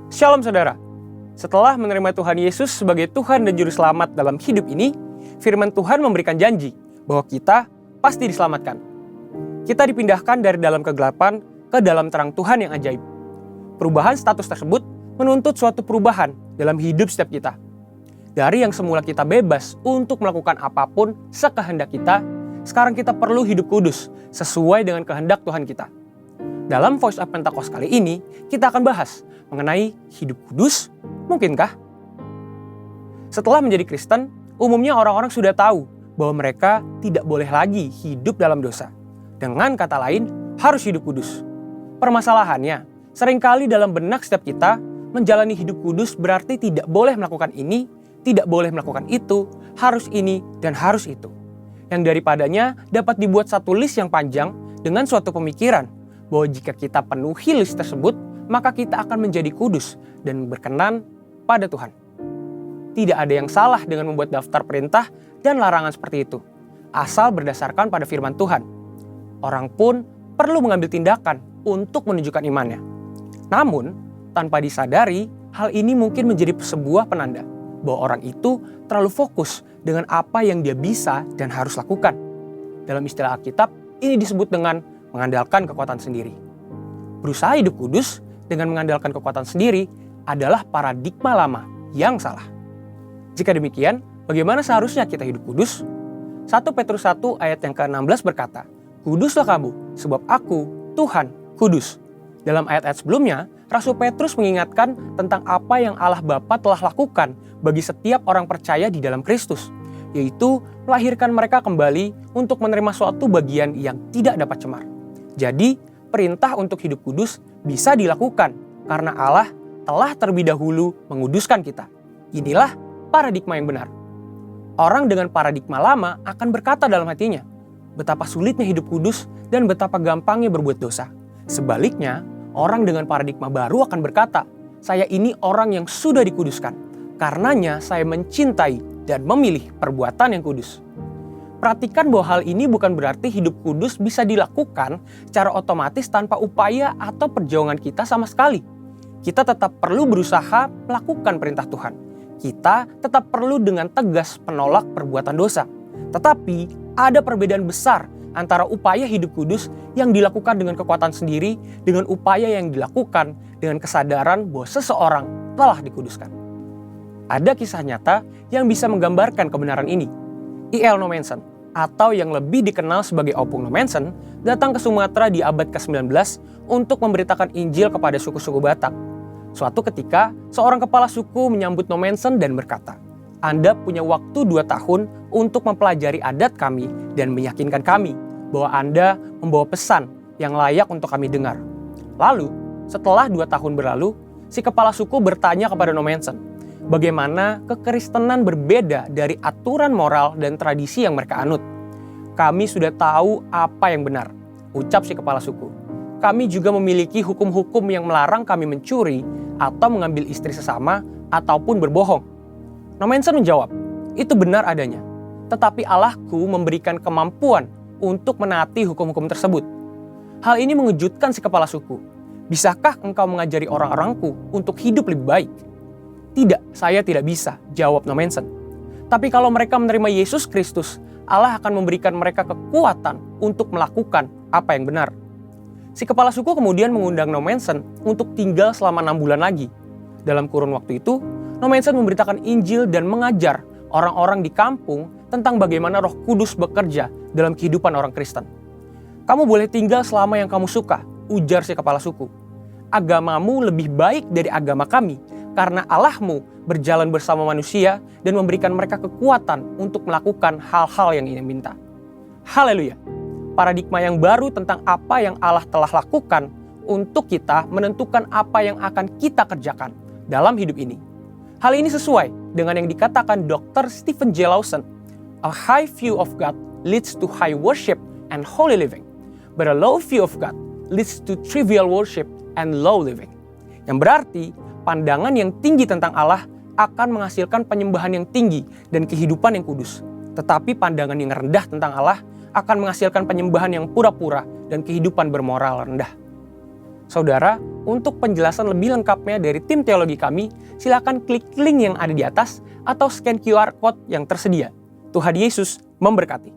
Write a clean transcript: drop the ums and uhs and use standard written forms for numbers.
Shalom saudara. Setelah menerima Tuhan Yesus sebagai Tuhan dan Juru Selamat dalam hidup ini, firman Tuhan memberikan janji bahwa kita pasti diselamatkan. Kita dipindahkan dari dalam kegelapan ke dalam terang Tuhan yang ajaib. Perubahan status tersebut menuntut suatu perubahan dalam hidup setiap kita. Dari yang semula kita bebas untuk melakukan apapun sekehendak kita, sekarang kita perlu hidup kudus sesuai dengan kehendak Tuhan kita. Dalam Voice of Pentecost kali ini, kita akan bahas mengenai hidup kudus, mungkinkah? Setelah menjadi Kristen, umumnya orang-orang sudah tahu bahwa mereka tidak boleh lagi hidup dalam dosa. Dengan kata lain, harus hidup kudus. Permasalahannya, seringkali dalam benak setiap kita, menjalani hidup kudus berarti tidak boleh melakukan ini, tidak boleh melakukan itu, harus ini, dan harus itu. Yang daripadanya dapat dibuat satu list yang panjang dengan suatu pemikiran bahwa jika kita penuhi list tersebut, maka kita akan menjadi kudus dan berkenan pada Tuhan. Tidak ada yang salah dengan membuat daftar perintah dan larangan seperti itu, asal berdasarkan pada firman Tuhan. Orang pun perlu mengambil tindakan untuk menunjukkan imannya. Namun, tanpa disadari, hal ini mungkin menjadi sebuah penanda bahwa orang itu terlalu fokus dengan apa yang dia bisa dan harus lakukan. Dalam istilah Alkitab, ini disebut dengan mengandalkan kekuatan sendiri. Berusaha hidup kudus dengan mengandalkan kekuatan sendiri adalah paradigma lama yang salah. Jika demikian, bagaimana seharusnya kita hidup kudus? 1 Petrus 1 ayat yang ke-16 berkata, "Kuduslah kamu, sebab aku, Tuhan, kudus." Dalam ayat-ayat sebelumnya, Rasul Petrus mengingatkan tentang apa yang Allah Bapa telah lakukan bagi setiap orang percaya di dalam Kristus, yaitu melahirkan mereka kembali untuk menerima suatu bagian yang tidak dapat cemar. Jadi, perintah untuk hidup kudus bisa dilakukan karena Allah telah terlebih dahulu menguduskan kita. Inilah paradigma yang benar. Orang dengan paradigma lama akan berkata dalam hatinya, betapa sulitnya hidup kudus dan betapa gampangnya berbuat dosa. Sebaliknya, orang dengan paradigma baru akan berkata, saya ini orang yang sudah dikuduskan. Karenanya saya mencintai dan memilih perbuatan yang kudus. Perhatikan bahwa hal ini bukan berarti hidup kudus bisa dilakukan secara otomatis tanpa upaya atau perjuangan kita sama sekali. Kita tetap perlu berusaha melakukan perintah Tuhan. Kita tetap perlu dengan tegas menolak perbuatan dosa. Tetapi ada perbedaan besar antara upaya hidup kudus yang dilakukan dengan kekuatan sendiri dengan upaya yang dilakukan dengan kesadaran bahwa seseorang telah dikuduskan. Ada kisah nyata yang bisa menggambarkan kebenaran ini. I.L. Nommensen, atau yang lebih dikenal sebagai Opung Nommensen, datang ke Sumatera di abad ke-19 untuk memberitakan Injil kepada suku-suku Batak. Suatu ketika, seorang kepala suku menyambut Nommensen dan berkata, "Anda punya waktu 2 tahun untuk mempelajari adat kami dan meyakinkan kami bahwa Anda membawa pesan yang layak untuk kami dengar." Lalu, setelah 2 tahun berlalu, si kepala suku bertanya kepada Nommensen, bagaimana kekristenan berbeda dari aturan moral dan tradisi yang mereka anut. "Kami sudah tahu apa yang benar," ucap si kepala suku. "Kami juga memiliki hukum-hukum yang melarang kami mencuri atau mengambil istri sesama ataupun berbohong." Nommensen menjawab, "Itu benar adanya. Tetapi Allahku memberikan kemampuan untuk menaati hukum-hukum tersebut." Hal ini mengejutkan si kepala suku. "Bisakah engkau mengajari orang-orangku untuk hidup lebih baik?" "Tidak, saya tidak bisa," jawab Nommensen. "Tapi kalau mereka menerima Yesus Kristus, Allah akan memberikan mereka kekuatan untuk melakukan apa yang benar." Si kepala suku kemudian mengundang Nommensen untuk tinggal selama 6 bulan lagi. Dalam kurun waktu itu, Nommensen memberitakan Injil dan mengajar orang-orang di kampung tentang bagaimana Roh Kudus bekerja dalam kehidupan orang Kristen. "Kamu boleh tinggal selama yang kamu suka," ujar si kepala suku. "Agamamu lebih baik dari agama kami, karena Allahmu berjalan bersama manusia dan memberikan mereka kekuatan untuk melakukan hal-hal yang ia minta." Haleluya! Paradigma yang baru tentang apa yang Allah telah lakukan untuk kita menentukan apa yang akan kita kerjakan dalam hidup ini. Hal ini sesuai dengan yang dikatakan Dr. Stephen J. Lawson, "A high view of God leads to high worship and holy living, but a low view of God leads to trivial worship and low living." Yang berarti, pandangan yang tinggi tentang Allah akan menghasilkan penyembahan yang tinggi dan kehidupan yang kudus. Tetapi pandangan yang rendah tentang Allah akan menghasilkan penyembahan yang pura-pura dan kehidupan bermoral rendah. Saudara, untuk penjelasan lebih lengkapnya dari tim teologi kami, silakan klik link yang ada di atas atau scan QR Code yang tersedia. Tuhan Yesus memberkati.